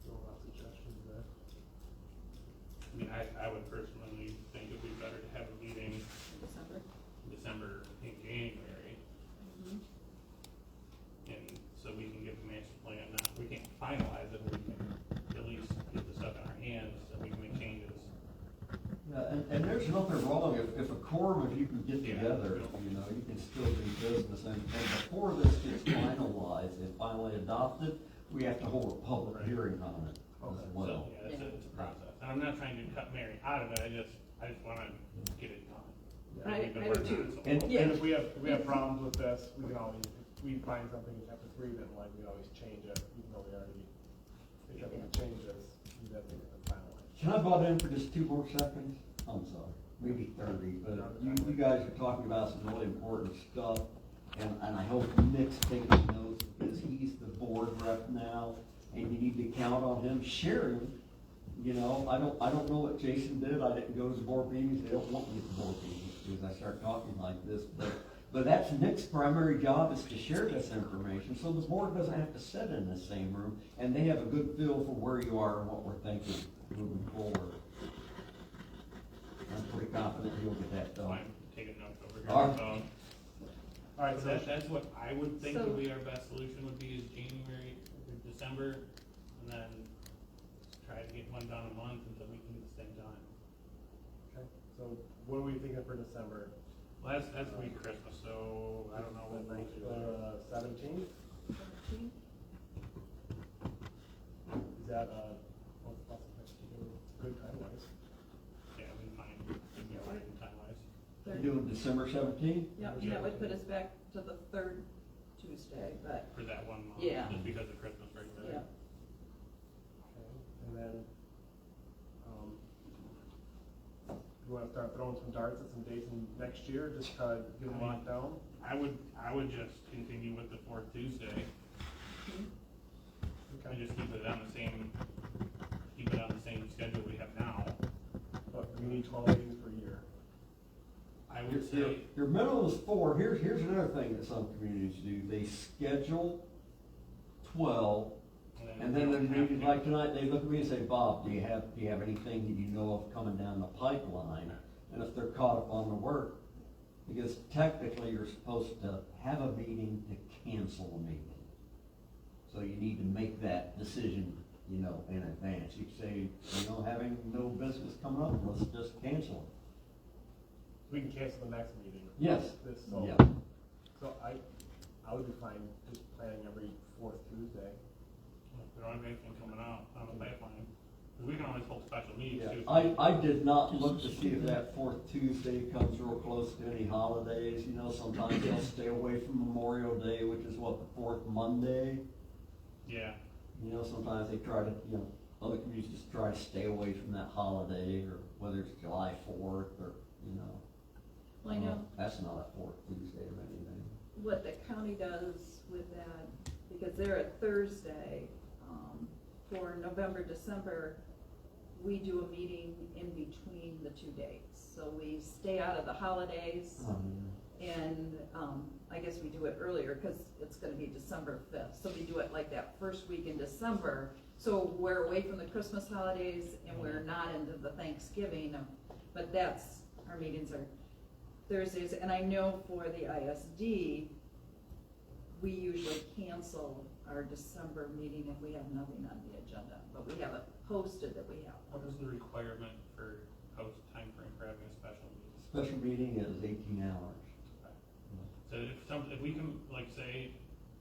So, a lot of suggestions there. I mean, I would personally think it'd be better to have a meeting In December. in December, in January, Mhm. and so we can get the master plan, we can't finalize it, we can at least get the stuff in our hands, so we can make changes. And there's nothing wrong if a quorum of you can get Yeah. together, you can still do business. And before this gets finalized and finally adopted, we have to hold a public hearing on it as So, well. yeah, it's a process, and I'm not trying to cut Mary out of it, I just wanna get it done. I- We've been I do working on too. it so And- long. And if we have problems with this, we can always, if we find something in chapter 3 that like, we can always change it, even though we already, if we change this, we definitely have to finalize. Can I butt in for just 2 more seconds? I'm sorry, maybe 30, but you guys are talking about some really important stuff, and I hope Nick's taking notes, because he's the board rep now, and you need to count on him sharing. You know, I don't know what Jason did, I didn't go to the board meetings, they don't want me at the board meetings, because I start talking like this, but that's Nick's primary job, is to share this information, so the board doesn't have to sit in the same room, and they have a good feel for where you are and what we're thinking moving forward. I'm pretty confident he'll get that done. I'm taking notes over here. All right. All right, So so that's what I would think So- would be our best solution, would be is January or December, and then try to get one done a month until we can get this thing done. okay, so what are we thinking for December? Well, that's the week of Christmas, so I don't know what we'll do. 17th? 17? Is that, good time-wise? Yeah, we can find, we can find it time-wise. You're doing December 17th? Yep, and that would put us back to the third Tuesday, but, For that 1 month. Yeah. Just because of Christmas right there. yeah. Okay, and then, you wanna start throwing some darts at some dates in next year, just to get them locked down? I would just continue with the 4th Tuesday, and Okay, just keep it on the same schedule we have now. but we need 12 meetings per year. I would say, Your minimum is 4, here's another thing that some communities do, they schedule 12, and then we the don't have meeting, to- like tonight, they look at me and say, Bob, do you have anything that you know of coming down the pipeline? And if they're caught up on the work, because technically you're supposed to have a meeting to cancel a meeting. So you need to make that decision, you know, in advance. You say, you know, having no business coming up, let's just cancel it. We can cancel the next meeting. Yes. This, so, Yeah. so I would be fine just planning every 4th Tuesday. If we don't have anything coming out on the pipeline, 'cause we can always hold special meetings Yeah, too. I did not look to see if that 4th Tuesday comes real close to any holidays, you know, sometimes they'll stay away from Memorial Day, which is what, the 4th Monday? Yeah, You know, sometimes they try to, you know, other communities just try to stay away from that holiday, or whether it's July 4th, or, you know. Well, I know That's not a 4th Tuesday or anything. what the county does with that, because they're a Thursday, for November, December, we do a meeting in between the 2 dates. So we stay out of the holidays, and, I guess we do it earlier, because it's gonna be December 5th. So we do it like that first week in December, so we're away from the Christmas holidays, and we're not into the Thanksgiving, but that's, our meetings are Thursdays, and I know for the ISD, we usually cancel our December meeting if we have nothing on the agenda, but we have it posted that we have. what is the requirement for post timeframe for having a special meeting? Special meeting is 18 hours. So if we can, like, say,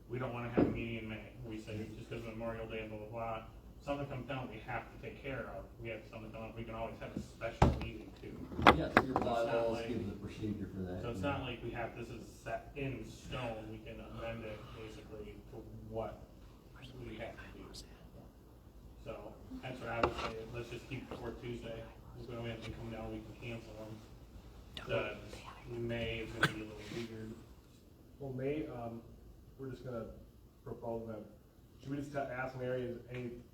we don't wanna have a meeting in May, we say just because of Memorial Day and blah, blah, blah, something comes down we have to take care of, we have something come up, we can always have a special meeting too. Yes, your bylaws like- give the procedure for that. So it's not like we have, this is set in stone, we can amend it basically to what we have to do. So, that's what I would say, let's just keep it for Tuesday, because when we have to come down, we can cancel them. The May is gonna be a little weird. Well, May, we're just gonna propose that, should we just ask Mary, is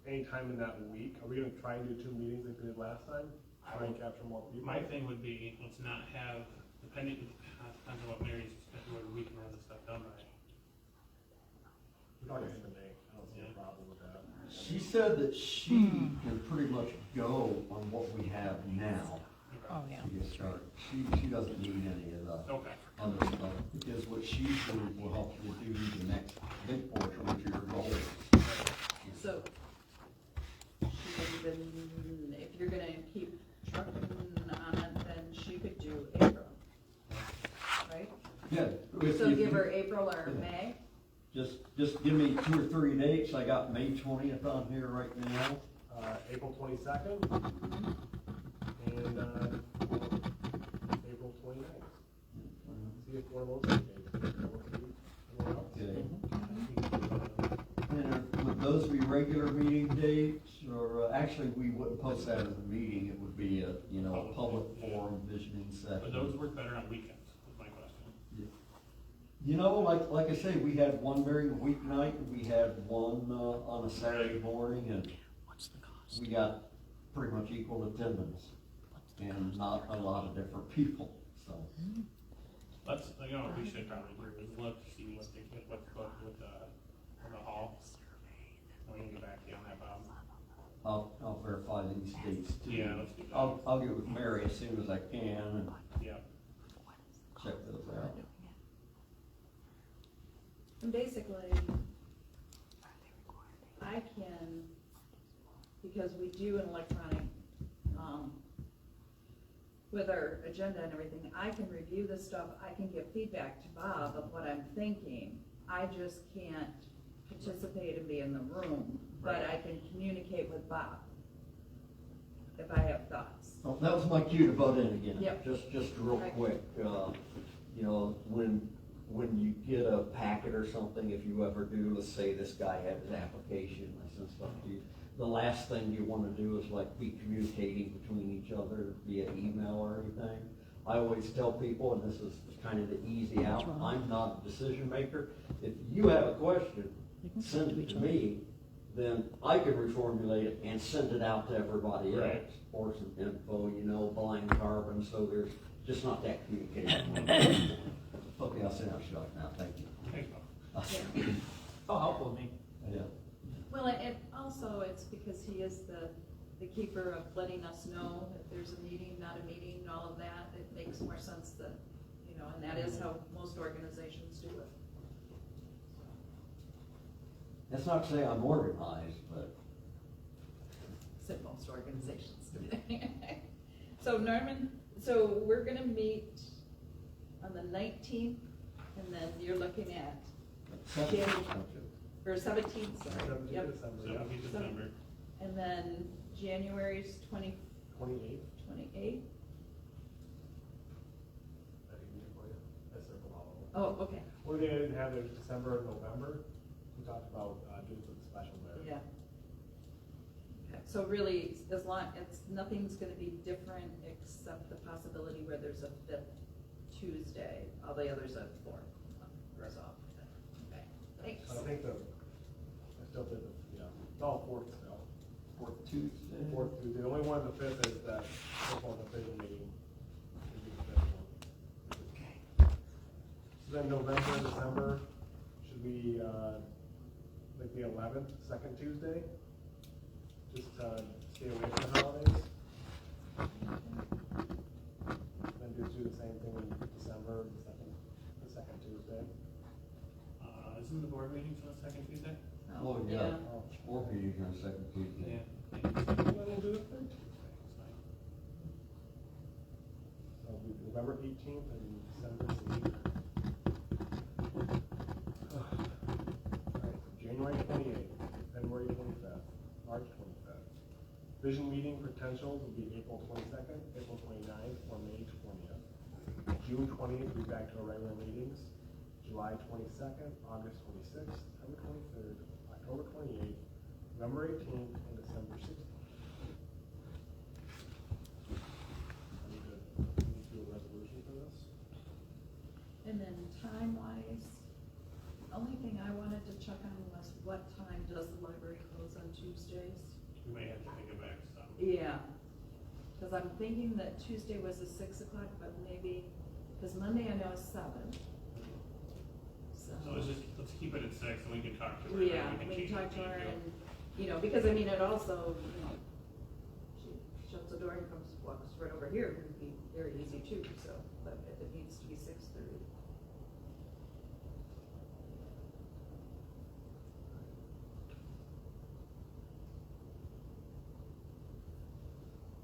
any time in that week, are we gonna try and do 2 meetings like we did last time? Try and capture more people? My thing would be, let's not have, depending on what Mary's, whether we can have this stuff done by. We're talking in May, I don't see a problem with that. She said that she can pretty much go on what we have now. Oh, yeah. to get started. She doesn't need any of the Okay. other stuff, because what she's doing will help you do the next big portion, which are your goals. So, she could even, if you're gonna keep trucking on it, then she could do April, right? Yeah. if So you- give her April or Yeah. May? Just give me 2 or 3 dates. I got May 20th on here right now. April 22nd, and, April 29th. See if one of those dates works for you. Anyone else? Okay. And with those be regular meeting dates, or, actually, we wouldn't post that as a meeting, it would be a, you know, a public forum visioning session. But those work better on weekends, is my question. You know, like I say, we had one during the weeknight, and we had one, on a Saturday morning, and we got pretty much equal attendance, and not a lot of different people, so. Let's, you know, we should probably look to see what's booked with the hall. And we can get back to you on that, Bob. I'll verify these dates too. Yeah, let's do that. I'll get with Mary as soon as I can and Yeah. check those out. And basically, I can, because we do an electronic, with our agenda and everything, I can review this stuff, I can give feedback to Bob of what I'm thinking. I just can't participate and be in the room, but I can communicate with Bob if I have thoughts. Well, that was my cue to butt in again. Yep. Just real Right. quick, you know, when you get a packet or something, if you ever do, let's say this guy had his application, I sent stuff to you. The last thing you wanna do is like be communicating between each other via email or anything. I always tell people, and this is kind of the easy out, I'm not a decision maker. If you have a question, send it to me, then I can reformulate it and send it out to everybody else. Right. Or some info, you know, blind carbon, so there's just not that communication. Okay, I'll send out shot now, thank you. Thanks, Bob. Yeah. Oh, helpful to me. Yeah. Well, and also, it's because he is the keeper of letting us know if there's a meeting, not a meeting, and all of that. It makes more sense that, you know, and that is how most organizations do it. That's not to say I'm organized, but Said most organizations do. So Norman, so we're gonna meet on the 19th, and then you're looking at January, or 17th, sorry. 17th Yep. December, So yeah. it'll be December. And then January's 28th. 28th. I can do it for you. I circled all of them. Oh, okay, One thing I didn't have there was December and November. We talked about doing something special there. yeah. Okay, so really, as long, nothing's gonna be different except the possibility where there's a 5th Tuesday, all the others are 4th. So, okay, thanks. I think I still did it's all fourth still. Fourth Tuesday. Fourth Tuesday. The only one, the fifth, is that football division meeting. Would be the fifth one. So then November, December, should we, like the 11th, second Tuesday? Just, stay away from the holidays? Then just do the same thing in December, the second Tuesday. Isn't the board meeting for the second Tuesday? Oh, yeah. Oh, Or meetings on second Tuesday. Yeah. Then we'll do the third Tuesday. So it'll be November 18th and December 8th. Alright, January 28th, February 25th, March 25th. Vision meeting potentials will be April 22nd, April 29th, or May 20th. June 20th, we'll be back to our regular meetings. July 22nd, August 26th, September 23rd, October 28th, November 18th, and December 16th. I need to do a resolution for this. And then time-wise, only thing I wanted to check on was what time does the library close on Tuesdays? We may have to think it back some. Yeah, because I'm thinking that Tuesday was a 6 o'clock, but maybe, because Monday I know is 7. So let's keep it at 6 and we can talk to her. Yeah, and we change can talk it to her if and, you know, because I mean, it also, you know, she shuts the door and walks right over here, it would be very easy too, so, but if it needs to be 6:30.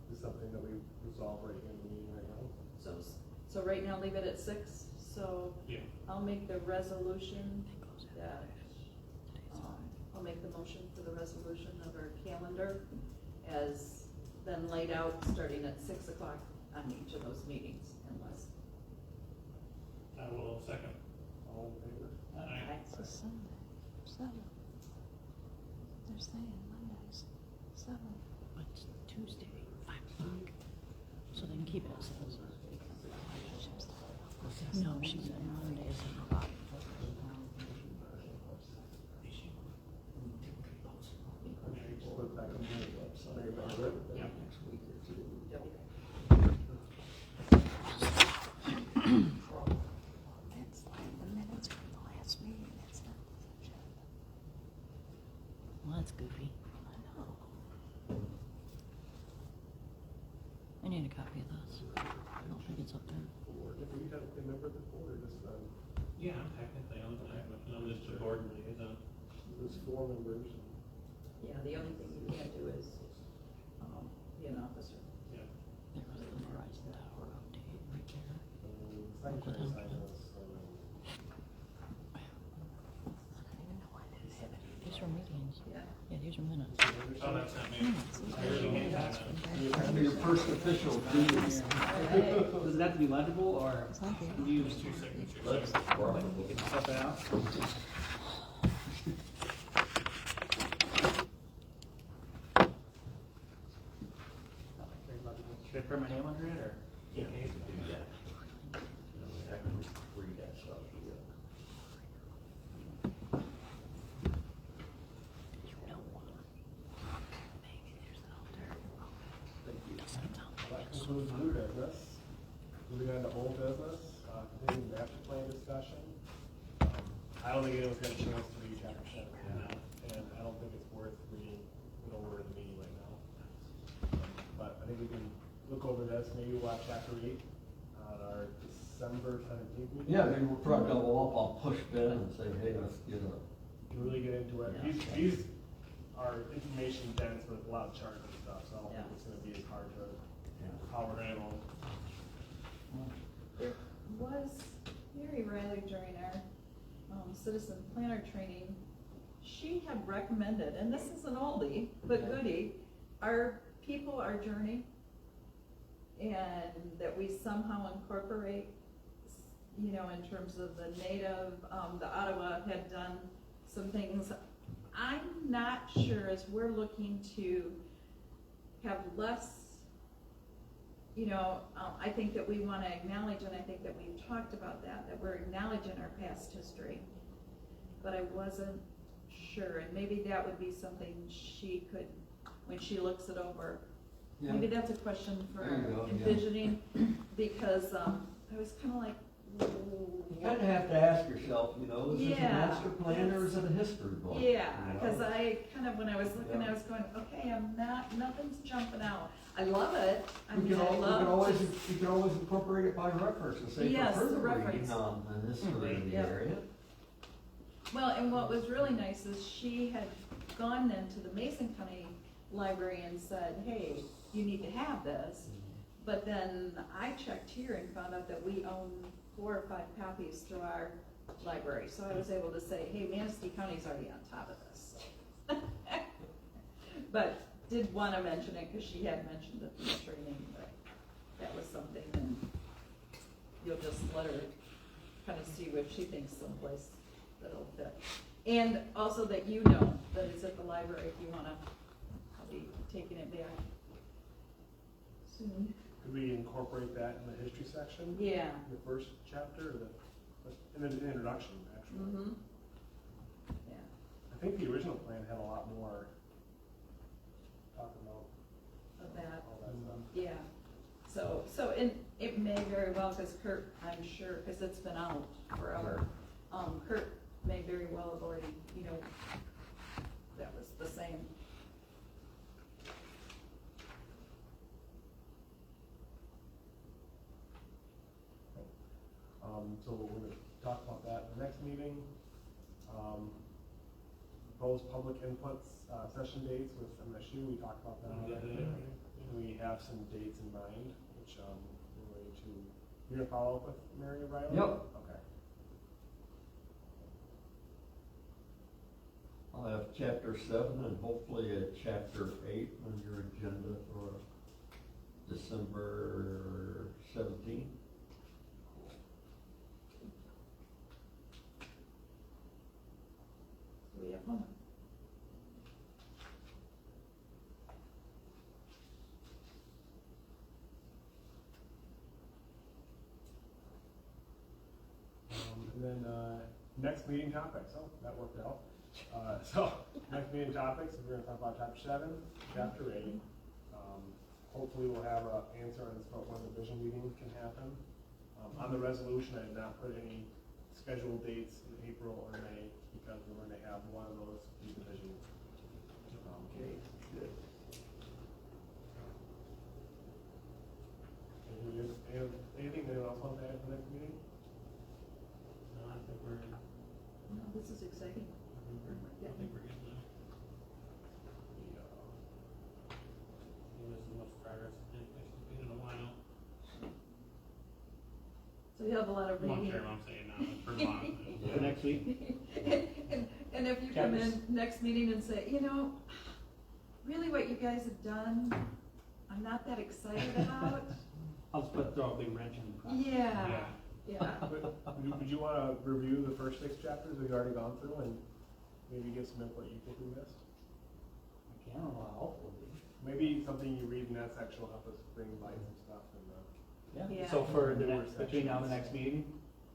This is something that we resolve right here in the meeting right now. So right now, leave it at 6, so Yeah. I'll make the resolution that, I'll make the motion for the resolution of our calendar as then laid out, starting at 6 o'clock on each of those meetings, unless. I will second. All in favor? Aye. Aye. they're saying Mondays, 7. It's Tuesday, 5 o'clock. So then keep it as is. No, she said Monday, 7 o'clock. Just put it back on the website. Very good. Yeah. Next week or two. That's like the minutes from the last meeting, that's not the agenda. Well, that's goofy. I know. I need a copy of this. I don't think it's up there. If we have a member of the board, just, Yeah, I'm technically on I'm just a board liaison. there's 4 members. Yeah, the only thing you can't do is, be an officer. Yeah. There was the Verizon Tower update right there. Secretary signs us, I don't even know why they have it. These are meetings. Yeah. Yeah, these are minutes. Oh, that's not me. I already made that. That'll be your first official duties. Does it have to be legible, or It's not there. you There's 2 signatures. you can step it out? Should I put my name under it, or? Yeah. Read that stuff, yeah. Maybe there's an altar. Thank you. Doesn't sound That like it's. concludes new business. Moving on to old business, continuing master plan discussion. I don't think anyone's got a chance to read chapter 7 right now, and I don't think it's worth reading it over in the meeting right now. But I think we can look over this, maybe we'll have chapter 8 on our December 17th meeting. Yeah, maybe we'll try to double up, I'll push Ben and say, hey, let's get a. To really get into it. These are information dense with a lot of charts and stuff, so I don't think Yeah. it's gonna be as hard to Yeah. power handle. There was Mary Reilly during our citizen planner training. She had recommended, and this is an oldie, but goodie, our people, our journey, and that we somehow incorporate, you know, in terms of the native, the Ottawa had done some things. I'm not sure, as we're looking to have less, you know, I think that we want to acknowledge, and I think that we've talked about that we're acknowledging our past history. But I wasn't sure, and maybe that would be something she could, when she looks it over. Yeah. Maybe that's a question for There you go, yeah. envisioning, because I was kind of like, You kind of have to ask yourself, you know, is this a Yeah. master plan or is it a history book? yeah, you know? because I kind of, when I was looking, Yeah. I was going, okay, nothing's jumping out. I love it. I We mean, can I love to. you can always incorporate it by reference and say Yes, for further reference. reading on the history of the Yep. area. Well, and what was really nice is she had gone then to the Mason County Library and said, hey, you need to have this. But then I checked here and found out that we own 4 or 5 copies through our library. So I was able to say, hey, Manistee County's already on top of this. But did want to mention it because she had mentioned it in the training, but that was something, and you'll just let her kind of see what she thinks someplace that'll fit. And also that you know that it's at the library if you wanna, I'll be taking it back soon. Could we incorporate that in the history section? Yeah. In the first chapter, or in the introduction, actually? Mm-hmm. Yeah. I think the original plan had a lot more talking about Of that, all that stuff. yeah. So it may very well, cause Kurt, I'm sure, cause it's been out forever. Kurt may very well have already, you know, that was the same. So we're gonna talk about that in the next meeting. Proposed public inputs, session dates with MSU, we talked about that already. And we have some dates in mind, which, we're ready to, you're gonna follow up with Mary Reilly? Yep. Okay. I'll have chapter 7 and hopefully a chapter 8 on your agenda for December 17th. We have one. then, next meeting topics, oh, that worked out. So, next meeting topics, we're gonna talk about chapter 7, chapter 8. Hopefully we'll have an answer on this, about when the vision meeting can happen. On the resolution, I did not put any scheduled dates in April or May, because we're going to have one of those division. Okay, good. Anything anyone else wants to add for the next meeting? No, I think we're, No, this is exciting. I think we're getting there. This is the most progress anybody's made in a while. So you have a lot of Long reading. term, I'm saying now, per month. For next week? And if you come in next meeting and say, you know, really what you guys have done, I'm not that excited about. I'll just throw a big wrench in the process. Yeah, yeah. Would you want to review the first 6 chapters we've already gone through and maybe give some input you think we missed? I can't, well, hopefully. Maybe something you read in that section will help us bring light some stuff and, Yeah. So for the Newer next, between now and the next meeting,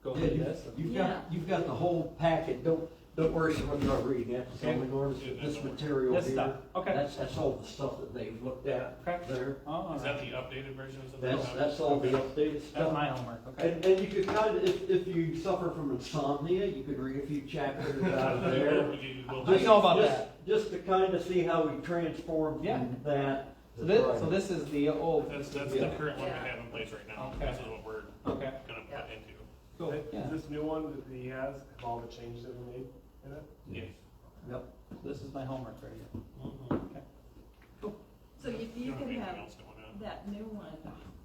go Yeah, through this. You've got the whole packet, don't worry so much about reading that, it's only going to this material This here. stuff, okay. That's all the stuff that they've looked at Correct. there. Oh, Is that the updated versions of the? That's all the updated That's stuff. my homework, okay. And you could kind of, if you suffer from insomnia, you could read a few chapters out of there. I know about Just- that. Just to kind of see how we transformed Yeah. from that. So this is the old, That's the current one we have in place right now. Okay. This is what we're okay. gonna put into. Cool, yeah. Is this new one that he has, have all the changes that we made in it? Yes. Yep. This is my homework right here. Mm-hmm. Okay. So if you Don't could anything have else going on. that new one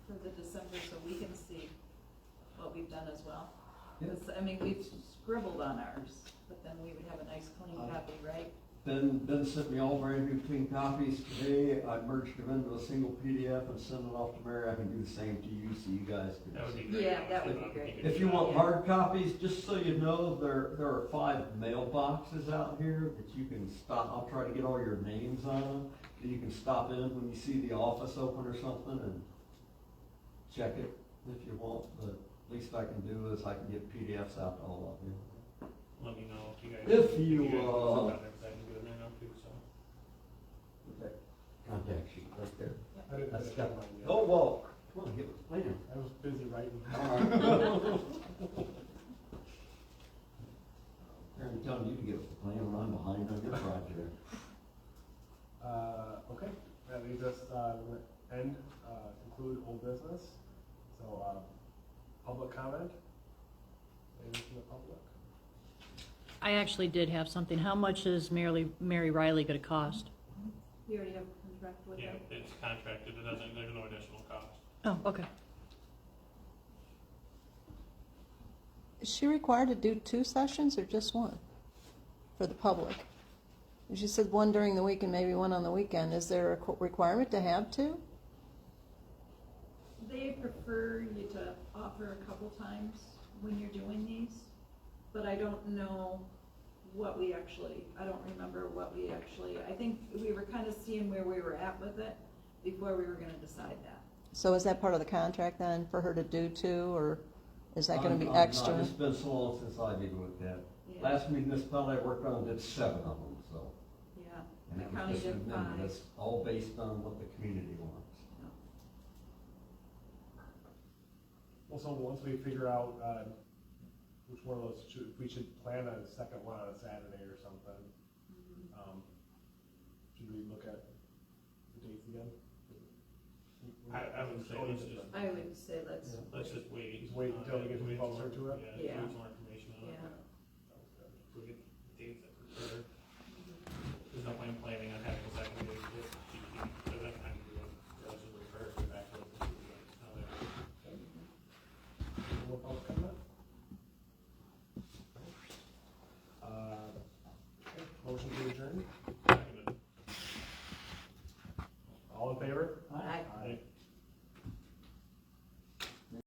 for the December, so we can see what we've done as well. Yeah. 'Cause, I mean, we've scribbled on ours, but then we would have a nice clean copy, right? Ben sent me all brand new clean copies today. I merged them into a single PDF and sent it off to Mary. I can do the same to you so you guys That would can be see. great. Yeah, that would be great. If you want hard copies, just so you know, there are 5 mailboxes out here that you can stop. I'll try to get all your names on them. And you can stop in when you see the office open or something and check it if you want. But least I can do is I can get PDFs out to all of you. Let me know if you guys. If you, guys want something, 'cause I can do it right now too, so. Okay. Contact sheet right there. I didn't That's finish got, mine yet. oh, well, come on, get with the plan. I was busy writing. I'm telling you to get with the plan when I'm behind on your project. Okay, that leaves us, we're gonna end, conclude old business. So, public comment? Anything from the public? I actually did have something. How much is Mary Reilly gonna cost? You already have a contract with Yeah, them? it's contracted, it doesn't, there's no additional cost. Oh, okay. Is she required to do 2 sessions or just one for the public? She said one during the week and maybe one on the weekend. Is there a requirement to have 2? They prefer you to offer a couple times when you're doing these, but I don't know what we actually, I don't remember what we actually, I think we were kind of seeing where we were at with it before we were gonna decide that. So is that part of the contract then for her to do 2, or is that gonna be I'm extra? not. It's been so long since I've even looked at it. Yeah. Last municipality I worked on did 7 of them, so. Yeah, And the that was county just did with them, 5. That's all based on what the community wants. Well, so once we figure out, which one of those we should plan a second one on a Saturday or something. Should we look at the dates again? I would say let's just, I would say let's, let's just wait. Just wait until we get Wait closer to it? Yeah, Yeah. get more information on it. yeah. If we get dates that prefer, there's no point in planning on having a second date if she can't, so that kind of do it relatively first, or back to it. Any more public comment? Okay, motion to adjourn?